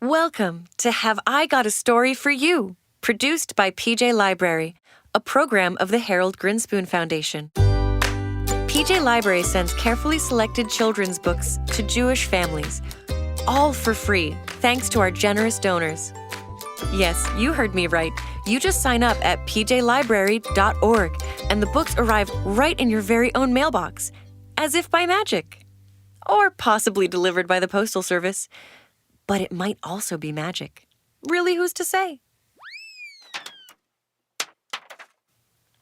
Welcome to Have I Got a Story for You, produced by PJ Library, a program of the Harold Grinspoon Foundation. PJ Library sends carefully selected children's books to Jewish families, all for free, thanks to our generous donors. Yes, you heard me right. You just sign up at pjlibrary.org, and the books arrive right in your very own mailbox, as if by magic. Or possibly delivered by the Postal Service. But it might also be magic. Really, who's to say?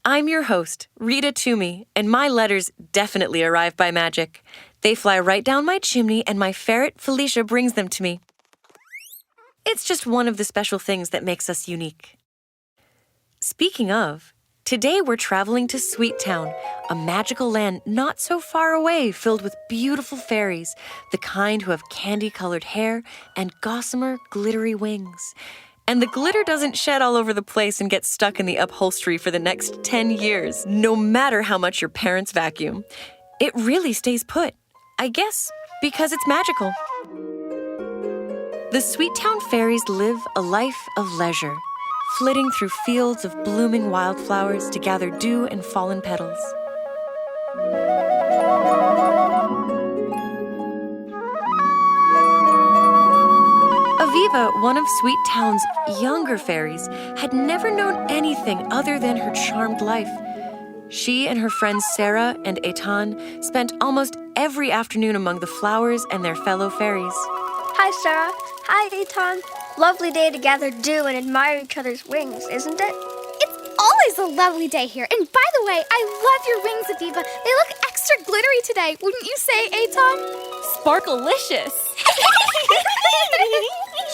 I'm your host, Rita Toomey, and my letters definitely arrive by magic. They fly right down my chimney, and my ferret, Felicia, brings them to me. It's just one of the special things that makes us unique. Speaking of, today we're traveling to Sweet Town, a magical land not so far away filled with beautiful fairies, the kind who have candy-colored hair and gossamer, glittery wings. And the glitter doesn't shed all over the place and get stuck in the upholstery for the next 10 years, no matter how much your parents vacuum. It really stays put, I guess, because it's magical. The Sweet Town fairies live a life of leisure, flitting through fields of blooming wildflowers to gather dew and fallen petals. Aviva, one of Sweet Town's younger fairies, had never known anything other than her charmed life. She and her friends Sarah and Etan spent almost every afternoon among the flowers and their fellow fairies. Hi, Sarah. Hi, Etan. Lovely day to gather dew and admire each other's wings, isn't it? It's always a lovely day here. And by the way, I love your wings, Aviva. They look extra glittery today, wouldn't you say, Etan? Sparkalicious.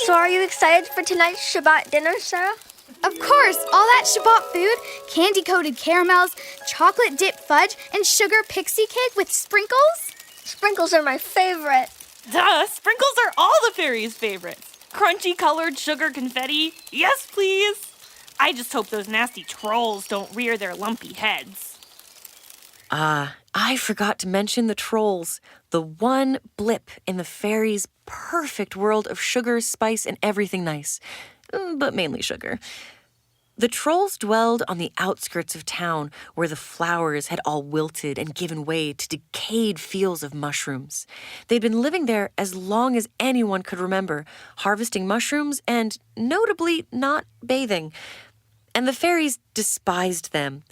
So are you excited for tonight's Shabbat dinner, Sarah? Of course, all that Shabbat food, candy-coated caramels, chocolate-dipped fudge, and sugar pixie cake with sprinkles? Sprinkles are my favorite. Duh, sprinkles are all the fairies' favorites. Crunchy-colored sugar confetti. Yes, please. I just hope those nasty trolls don't rear their lumpy heads. I forgot to mention the trolls, the one blip in the fairies' perfect world of sugar, spice, and everything nice, but mainly sugar. The trolls dwelled on the outskirts of town where the flowers had all wilted and given way to decayed fields of mushrooms. They'd been living there as long as anyone could remember, harvesting mushrooms and, notably, not bathing. And the fairies despised them,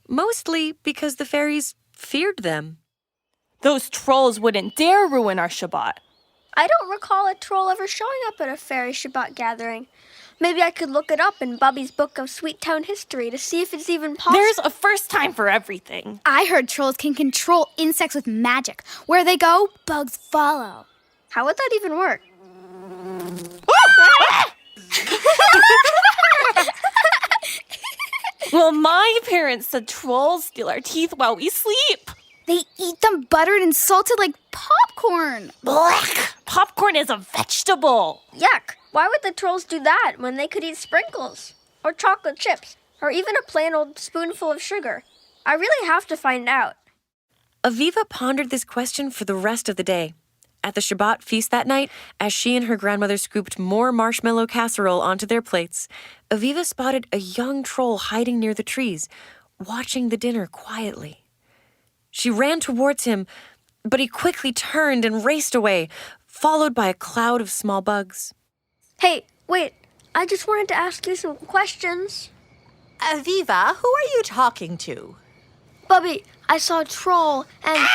mostly because the fairies feared them. Those trolls wouldn't dare ruin our Shabbat. I don't recall a troll ever showing up at a fairy Shabbat gathering. Maybe I could look it up in Bubbe's book of Sweet Town history to see if it's even possible. There's a first time for everything. I heard trolls can control insects with magic. Where they go, bugs follow. How would that even work? Well, my parents said trolls steal our teeth while we sleep. They eat them buttered and salted like popcorn. Blech! Popcorn is a vegetable. Yuck! Why would the trolls do that when they could eat sprinkles? Or chocolate chips? Or even a plain old spoonful of sugar? I really have to find out. Aviva pondered this question for the rest of the day. At the Shabbat feast that night, as she and her grandmother scooped more marshmallow casserole onto their plates, Aviva spotted a young troll hiding near the trees, watching the dinner quietly. She ran towards him, but he quickly turned and raced away, followed by a cloud of small bugs. Hey, wait. I just wanted to ask you some questions. Aviva, who are you talking to? Bubbe, I saw a troll and...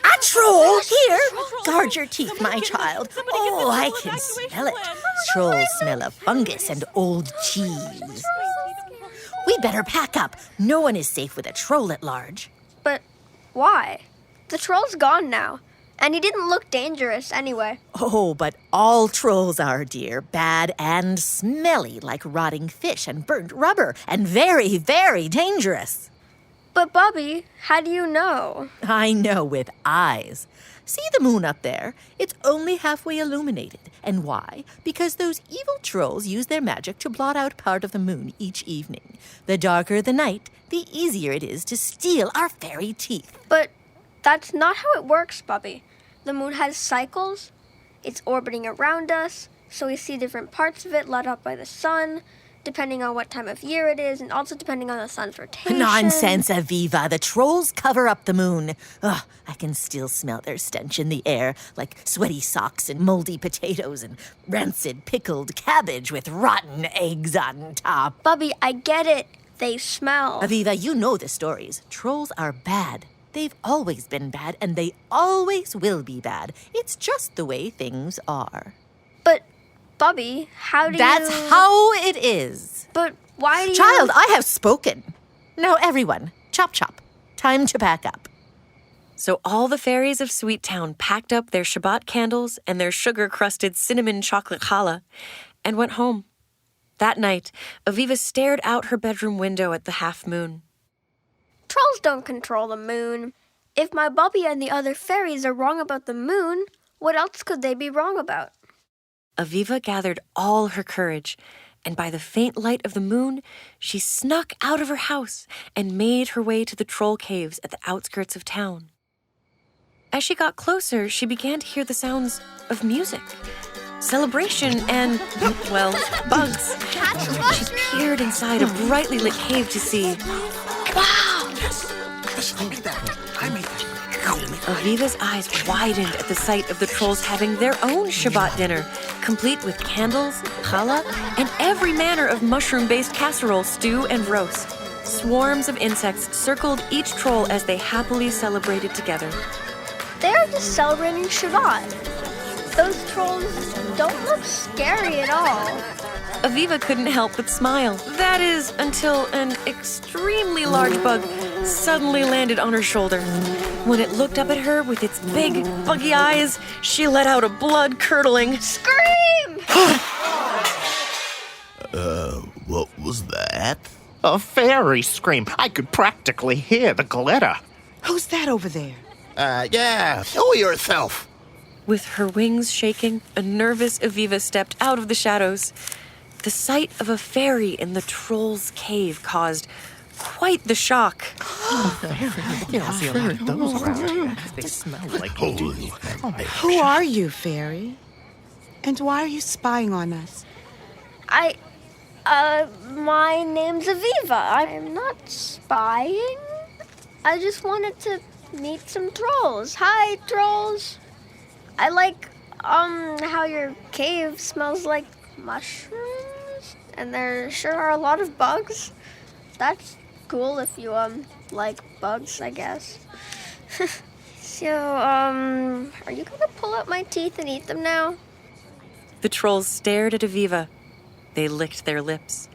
A troll? Here? Guard your teeth, my child. Oh, I can smell it. Trolls smell of fungus and old cheese. We'd better pack up. No one is safe with a troll at large. But why? The troll's gone now, and he didn't look dangerous anyway. Oh, but all trolls are, dear, bad and smelly, like rotting fish and burnt rubber, and very, very dangerous. But Bubbe, how do you know? I know with eyes. See the moon up there? It's only halfway illuminated. And why? Because those evil trolls use their magic to blot out part of the moon each evening. The darker the night, the easier it is to steal our fairy teeth. But that's not how it works, Bubbe. The moon has cycles. It's orbiting around us, so we see different parts of it lit up by the sun, depending on what time of year it is, and also depending on the sun's rotation. Nonsense, Aviva. The trolls cover up the moon. Ugh, I can still smell their stench in the air, like sweaty socks and moldy potatoes and rancid pickled cabbage with rotten eggs on top. Bubbe, I get it. They smell. Aviva, you know the stories. Trolls are bad. They've always been bad, and they always will be bad. It's just the way things are. But, Bubbe, how do That's how it is. But why do Child, I have spoken. Now everyone, chop chop. Time to pack up. So all the fairies of Sweet Town packed up their Shabbat candles and their sugar-crusted cinnamon chocolate challah and went home. That night, Aviva stared out her bedroom window at the half moon. Trolls don't control the moon. If my Bubbe and the other fairies are wrong about the moon, what else could they be wrong about? Aviva gathered all her courage, and by the faint light of the moon, she snuck out of her house and made her way to the troll caves at the outskirts of town. As she got closer, she began to hear the sounds of music, celebration, and, well, bugs. She peered inside a brightly lit cave to see... Wow! I made that. Aviva's eyes widened at the sight of the trolls having their own Shabbat dinner, complete with candles, challah, and every manner of mushroom-based casserole, stew, and roast. Swarms of insects circled each troll as they happily celebrated together. They're just celebrating Shabbat. Those trolls don't look scary at all. Aviva couldn't help but smile. That is, until an extremely large bug suddenly landed on her shoulder. When it looked up at her with its big, buggy eyes, she let out a blood-curdling Scream! What was that? A fairy scream. I could practically hear the glitter. Who's that over there? Yeah, show yourself. With her wings shaking, a nervous Aviva stepped out of the shadows. The sight of a fairy in the troll's cave caused quite the shock. They smell like Holy Who are you, fairy? And why are you spying on us? My name's Aviva. I'm not spying. I just wanted to meet some trolls. Hi, trolls. I like, how your cave smells like mushrooms, and there sure are a lot of bugs. That's cool if you, like bugs, I guess. So, are you gonna pull out my teeth and eat them now? The trolls stared at Aviva. They licked their lips.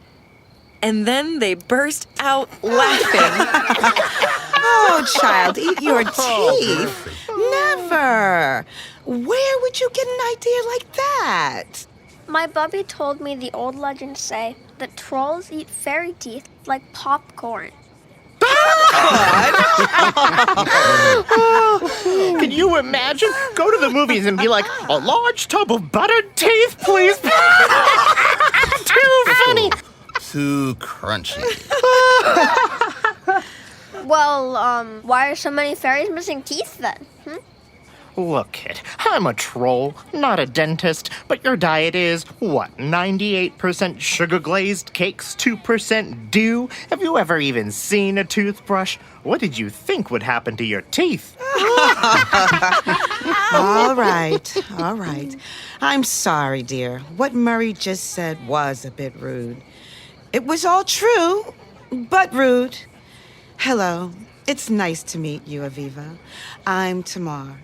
And then they burst out laughing. Oh, child, eat your teeth. Never. Where would you get an idea like that? My Bubbe told me the old legends say that trolls eat fairy teeth like popcorn. Can you imagine? Go to the movies and be like, a large tub of buttered teeth, please. Too funny. Too crunchy. Well, why are so many fairies missing teeth then? Look, kid, I'm a troll, not a dentist, but your diet is, what, 98% sugar-glazed cakes, 2% dew? Have you ever even seen a toothbrush? What did you think would happen to your teeth? All right. I'm sorry, dear. What Murray just said was a bit rude. It was all true, but rude. Hello, it's nice to meet you, Aviva. I'm Tamar.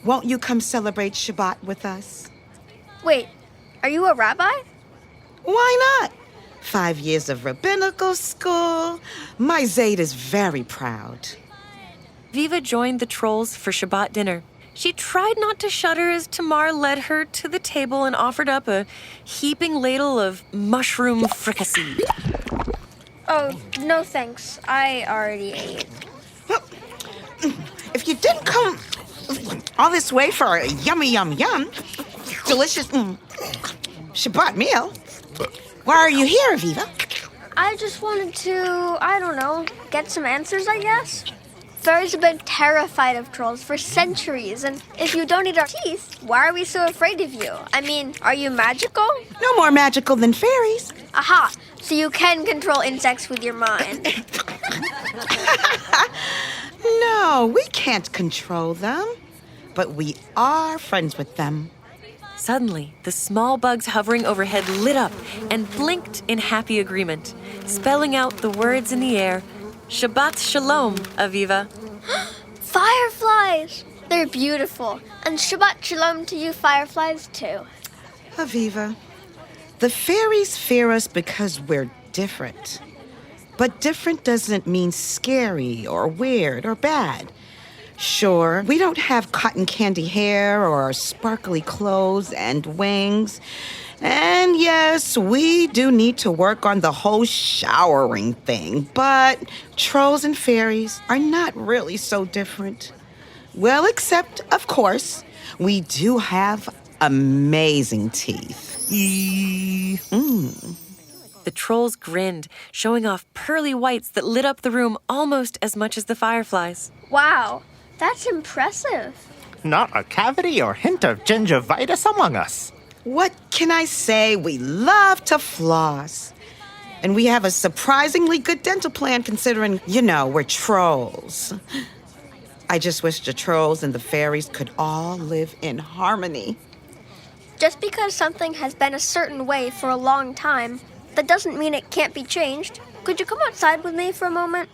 Won't you come celebrate Shabbat with us? Wait, are you a rabbi? Why not? 5 years of rabbinical school. My Zayd is very proud. Aviva joined the trolls for Shabbat dinner. She tried not to shudder as Tamar led her to the table and offered up a heaping ladle of mushroom fricassee. Oh, no thanks. I already ate. If you didn't come all this way for a yummy, delicious Shabbat meal, why are you here, Aviva? I just wanted to, I don't know, get some answers, I guess. Fairies have been terrified of trolls for centuries, and if you don't eat our teeth, why are we so afraid of you? I mean, are you magical? No more magical than fairies. Aha! So you can control insects with your mind. No, we can't control them. But we are friends with them. Suddenly, the small bugs hovering overhead lit up and blinked in happy agreement, spelling out the words in the air, Shabbat Shalom, Aviva. Fireflies! They're beautiful. And Shabbat Shalom to you fireflies, too. Aviva, the fairies fear us because we're different. But different doesn't mean scary or weird or bad. Sure, we don't have cotton candy hair or sparkly clothes and wings. And yes, we do need to work on the whole showering thing. But trolls and fairies are not really so different. Well, except, of course, we do have amazing teeth. The trolls grinned, showing off pearly whites that lit up the room almost as much as the fireflies. Wow, that's impressive. Not a cavity or hint of gingivitis among us. What can I say? We love to floss. And we have a surprisingly good dental plan considering, we're trolls. I just wish the trolls and the fairies could all live in harmony. Just because something has been a certain way for a long time, that doesn't mean it can't be changed. Could you come outside with me for a moment?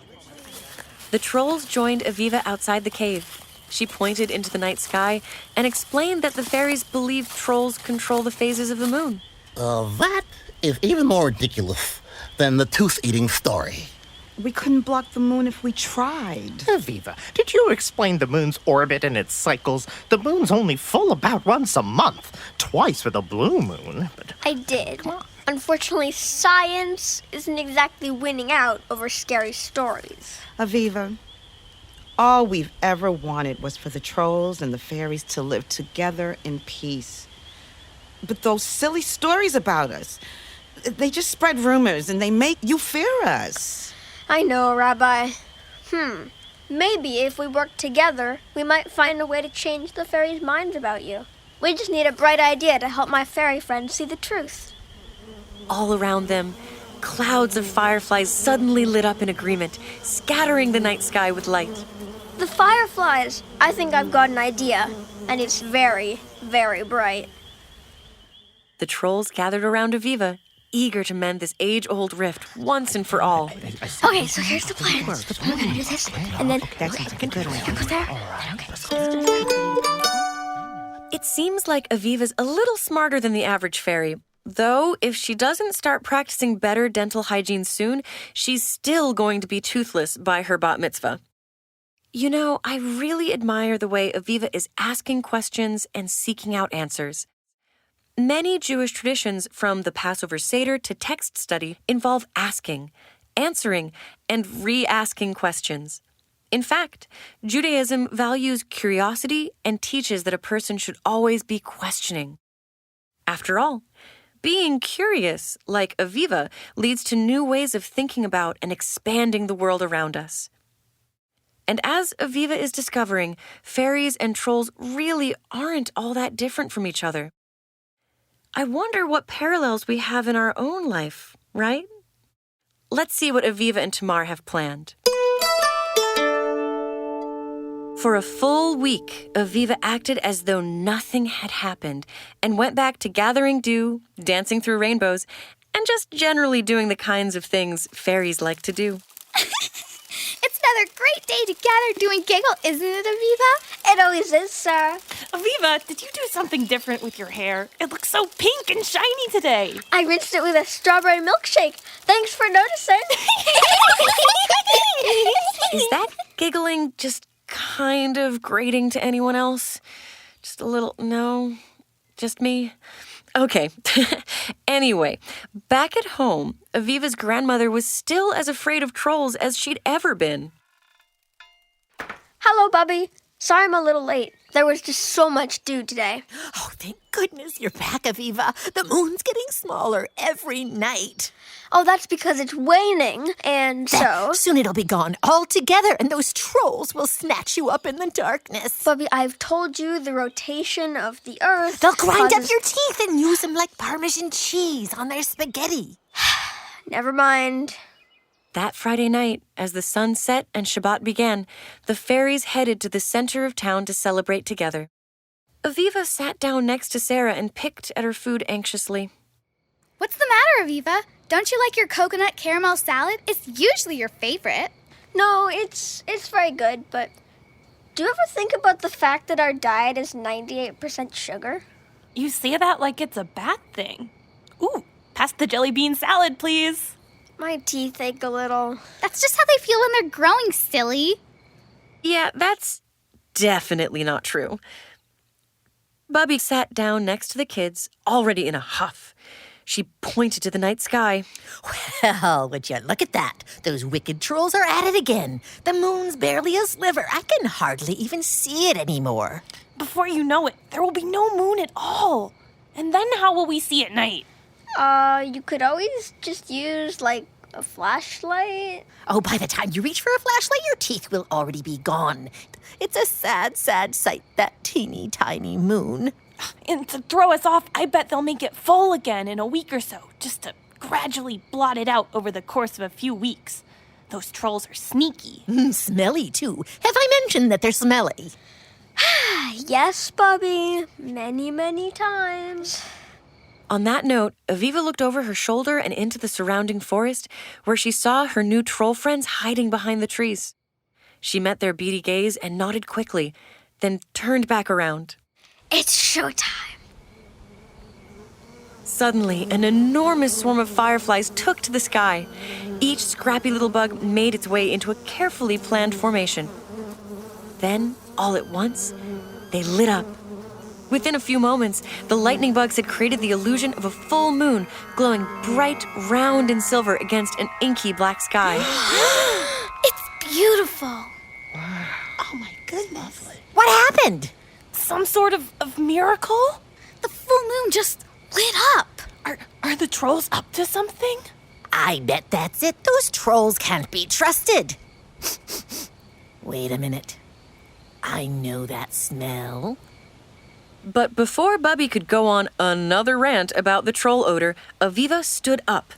The trolls joined Aviva outside the cave. She pointed into the night sky and explained that the fairies believe trolls control the phases of the moon. That is even more ridiculous than the tooth-eating story. We couldn't block the moon if we tried. Aviva, did you explain the moon's orbit and its cycles? The moon's only full about once a month, twice with a blue moon. But I did. Unfortunately, science isn't exactly winning out over scary stories. Aviva, all we've ever wanted was for the trolls and the fairies to live together in peace. But those silly stories about us, they just spread rumors and they make you fear us. I know, Rabbi. Maybe if we work together, we might find a way to change the fairies' minds about you. We just need a bright idea to help my fairy friends see the truth. All around them, clouds of fireflies suddenly lit up in agreement, scattering the night sky with light. The fireflies! I think I've got an idea, and it's very, very bright. The trolls gathered around Aviva, eager to mend this age-old rift once and for all. Okay, so here's the plan. We're gonna do this, and then go there. It seems like Aviva's a little smarter than the average fairy, though if she doesn't start practicing better dental hygiene soon, she's still going to be toothless by her bat mitzvah. I really admire the way Aviva is asking questions and seeking out answers. Many Jewish traditions, from the Passover Seder to text study, involve asking, answering, and re-asking questions. In fact, Judaism values curiosity and teaches that a person should always be questioning. After all, being curious, like Aviva, leads to new ways of thinking about and expanding the world around us. And as Aviva is discovering, fairies and trolls really aren't all that different from each other. I wonder what parallels we have in our own life, right? Let's see what Aviva and Tamar have planned. For a full week, Aviva acted as though nothing had happened and went back to gathering dew, dancing through rainbows, and just generally doing the kinds of things fairies like to do. It's another great day to gather, do, and giggle, isn't it, Aviva? It always is, Sarah. Aviva, did you do something different with your hair? It looks so pink and shiny today. I rinsed it with a strawberry milkshake. Thanks for noticing. Is that giggling just kind of grating to anyone else? Just a little, no? Just me? Okay. Anyway, back at home, Aviva's grandmother was still as afraid of trolls as she'd ever been. Hello, Bubbe. Sorry I'm a little late. There was just so much dew today. Oh, thank goodness you're back, Aviva. The moon's getting smaller every night. Oh, that's because it's waning, and so... Soon it'll be gone altogether, and those trolls will snatch you up in the darkness. Bubbe, I've told you the rotation of the earth... They'll grind causes... up your teeth and use them like Parmesan cheese on their spaghetti. Never mind. That Friday night, as the sun set and Shabbat began, the fairies headed to the center of town to celebrate together. Aviva sat down next to Sarah and picked at her food anxiously. What's the matter, Aviva? Don't you like your coconut caramel salad? It's usually your favorite. No, it's very good, but do you ever think about the fact that our diet is 98% sugar? You say that like it's a bad thing. Ooh, pass the jelly bean salad, please. My teeth ache a little. That's just how they feel when they're growing, silly. Yeah, that's definitely not true. Bubbe sat down next to the kids, already in a huff. She pointed to the night sky. Well, would you look at that? Those wicked trolls are at it again. The moon's barely a sliver. I can hardly even see it anymore. Before you know it, there will be no moon at all. And then how will we see at night? You could always just use, like, a flashlight. Oh, by the time you reach for a flashlight, your teeth will already be gone. It's a sad, sad sight, that teeny tiny moon. And to throw us off, I bet they'll make it full again in a week or so, just to gradually blot it out over the course of a few weeks. Those trolls are sneaky. Smelly, too. Have I mentioned that they're smelly? Yes, Bubbe. Many, many times. On that note, Aviva looked over her shoulder and into the surrounding forest, where she saw her new troll friends hiding behind the trees. She met their beady gaze and nodded quickly, then turned back around. It's showtime. Suddenly, an enormous swarm of fireflies took to the sky. Each scrappy little bug made its way into a carefully planned formation. Then, all at once, they lit up. Within a few moments, the lightning bugs had created the illusion of a full moon, glowing bright, round, and silver against an inky black sky. It's beautiful. Oh, my goodness. What happened? Some sort of miracle? The full moon just lit up. Are the trolls up to something? I bet that's it. Those trolls can't be trusted. Wait a minute. I know that smell. But before Bubbe could go on another rant about the troll odor, Aviva stood up.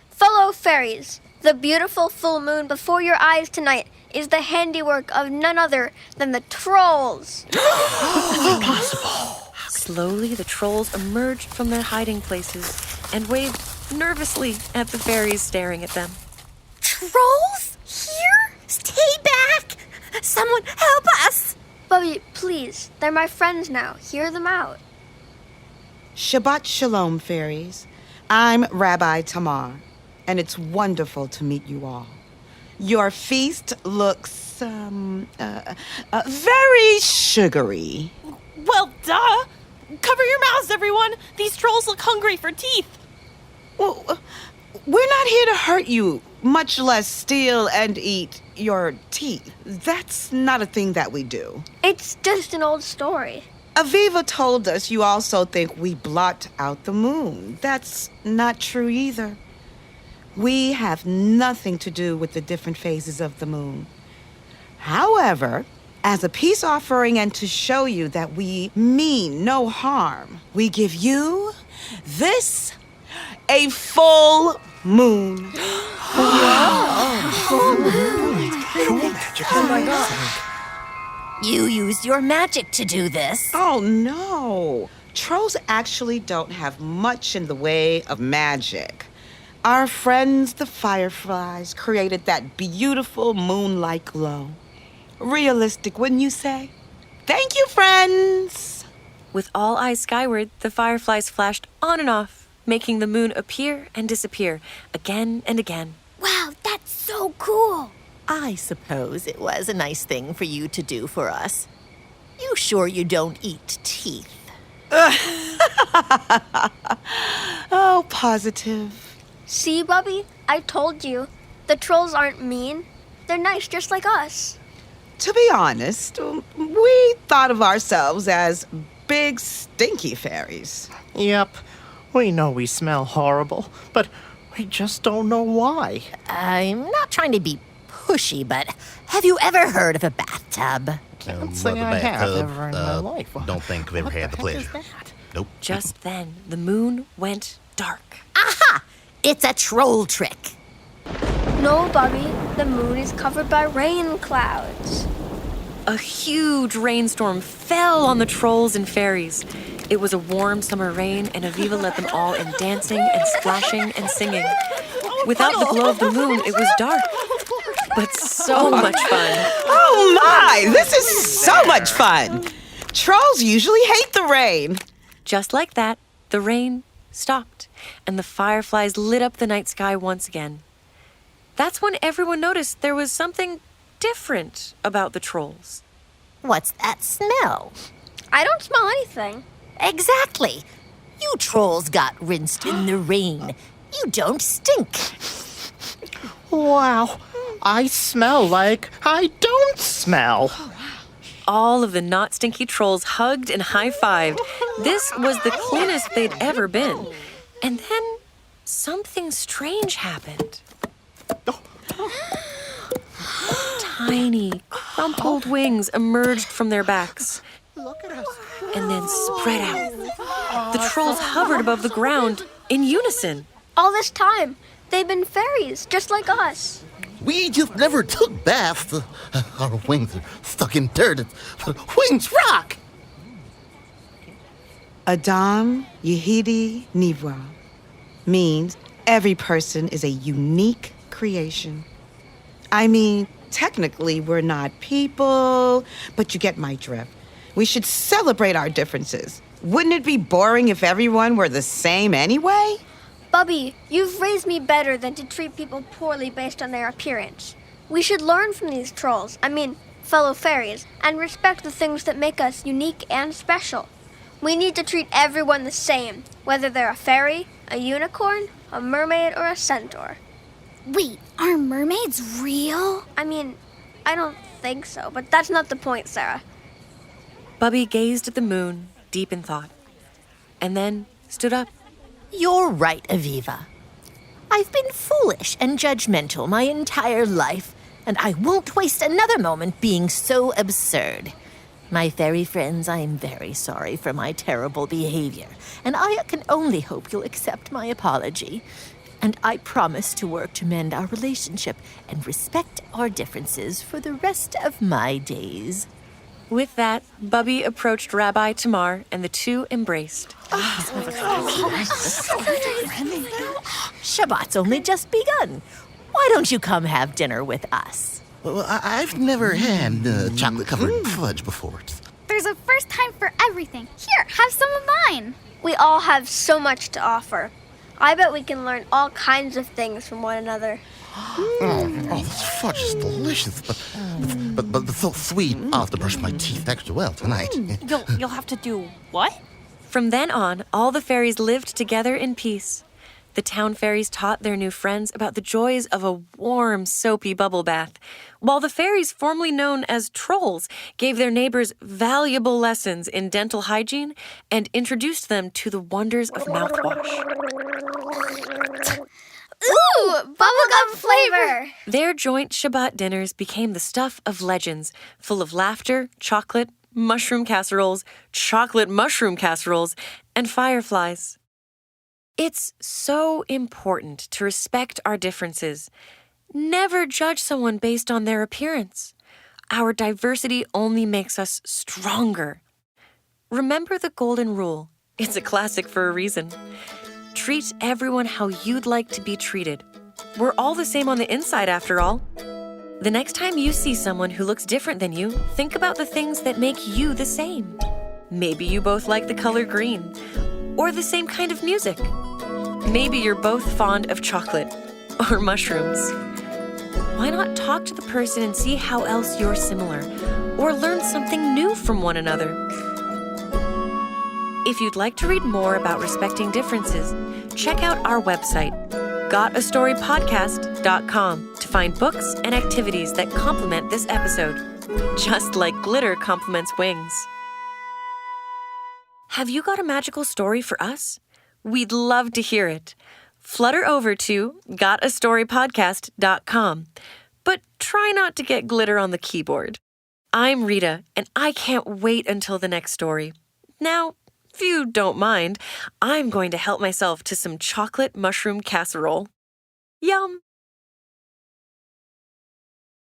Fellow fairies, the beautiful full moon before your eyes tonight is the handiwork of none other than the trolls. Impossible. Slowly, the trolls emerged from their hiding places and waved nervously at the fairies staring at them. Trolls? Here? Stay back! Someone help us! Bubbe, please, they're my friends now. Hear them out. Shabbat Shalom, fairies. I'm Rabbi Tamar, and it's wonderful to meet you all. Your feast looks, very sugary. Well, duh! Cover your mouths, everyone! These trolls look hungry for teeth! Well, we're not here to hurt you, much less steal and eat your teeth. That's not a thing that we do. It's just an old story. Aviva told us you also think we blot out the moon. That's not true either. We have nothing to do with the different phases of the moon. However, as a peace offering and to show you that we mean no harm, we give you this, a full moon. Oh my God. You used your magic to do this. Oh, no. Trolls actually don't have much in the way of magic. Our friends, the fireflies, created that beautiful moon-like glow. Realistic, wouldn't you say? Thank you, friends. With all eyes skyward, the fireflies flashed on and off, making the moon appear and disappear again and again. Wow, that's so cool. I suppose it was a nice thing for you to do for us. You sure you don't eat teeth? Oh, positive. See, Bubbe? I told you. The trolls aren't mean. They're nice just like us. To be honest, we thought of ourselves as big, stinky fairies. Yep, we know we smell horrible, but we just don't know why. I'm not trying to be pushy, but have you ever heard of a bathtub? Can't say I have ever in my life. Don't think we've ever had the pleasure. Nope. Just then, the moon went dark. Aha! It's a troll trick. No, Bubbe, the moon is covered by rain clouds. A huge rainstorm fell on the trolls and fairies. It was a warm summer rain, and Aviva led them all in dancing and splashing and singing. Without the glow of the moon, it was dark, but so much fun. Oh my, this is so much fun. Trolls usually hate the rain. Just like that, the rain stopped, and the fireflies lit up the night sky once again. That's when everyone noticed there was something different about the trolls. What's that smell? I don't smell anything. Exactly. You trolls got rinsed in the rain. You don't stink. Wow, I smell like I don't smell. All of the not stinky trolls hugged and high-fived. This was the cleanest they'd ever been. And then something strange happened. Tiny, crumpled wings emerged from their backs and then spread out. The trolls hovered above the ground in unison. All this time, they've been fairies, just like us. We just never took baths. Our wings are stuck in dirt. Wings rock! Adam Yehidi Nivra means every person is a unique creation. I mean, technically we're not people, but you get my drift. We should celebrate our differences. Wouldn't it be boring if everyone were the same anyway? Bubbe, you've raised me better than to treat people poorly based on their appearance. We should learn from these trolls, fellow fairies, and respect the things that make us unique and special. We need to treat everyone the same, whether they're a fairy, a unicorn, a mermaid, or a centaur. Wait, are mermaids real? I don't think so, but that's not the point, Sarah. Bubbe gazed at the moon, deep in thought, and then stood up. You're right, Aviva. I've been foolish and judgmental my entire life, and I won't waste another moment being so absurd. My fairy friends, I am very sorry for my terrible behavior, and I can only hope you'll accept my apology. And I promise to work to mend our relationship and respect our differences for the rest of my days. With that, Bubbe approached Rabbi Tamar, and the two embraced. Shabbat's only just begun. Why don't you come have dinner with us? Well, I've never had chocolate-covered fudge before. There's a first time for everything. Here, have some of mine. We all have so much to offer. I bet we can learn all kinds of things from one another. This fudge is delicious, but it's so sweet. I'll have to brush my teeth extra well tonight. You'll have to do what? From then on, all the fairies lived together in peace. The town fairies taught their new friends about the joys of a warm, soapy bubble bath, while the fairies formerly known as trolls gave their neighbors valuable lessons in dental hygiene and introduced them to the wonders of mouthwash. Ooh, bubblegum flavor! Their joint Shabbat dinners became the stuff of legends, full of laughter, chocolate, mushroom casseroles, chocolate mushroom casseroles, and fireflies. It's so important to respect our differences. Never judge someone based on their appearance. Our diversity only makes us stronger. Remember the golden rule. It's a classic for a reason. Treat everyone how you'd like to be treated. We're all the same on the inside, after all. The next time you see someone who looks different than you, think about the things that make you the same. Maybe you both like the color green, or the same kind of music. Maybe you're both fond of chocolate or mushrooms. Why not talk to the person and see how else you're similar, or learn something new from one another? If you'd like to read more about respecting differences, check out our website, gotastorypodcast.com, to find books and activities that complement this episode. just like glitter complements wings. Have you got a magical story for us? We'd love to hear it. Flutter over to gotastorypodcast.com, but try not to get glitter on the keyboard. I'm Rita, and I can't wait until the next story. Now, if you don't mind, I'm going to help myself to some chocolate mushroom casserole. Yum!